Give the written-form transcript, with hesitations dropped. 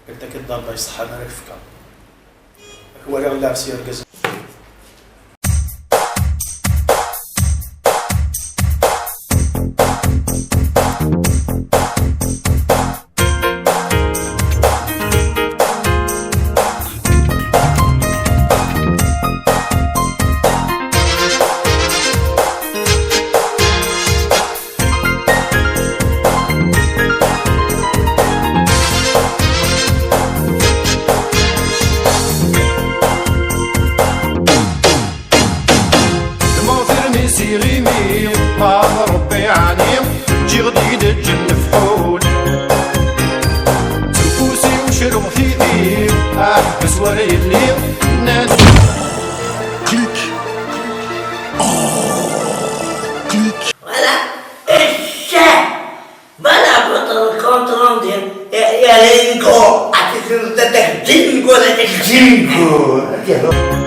قلت لك الضربة يصحى أنا رفقة هو اللي لابس يرقص. سيغيمي طال ربي عليم جي غديد الجن فحول تنفوسي وشرو في ذيب احبس ولا يليم نادي كليك كليك Voilà, et c'est voilà votre compte rendu. Et elle est une go, attitude de jingo, de jingo.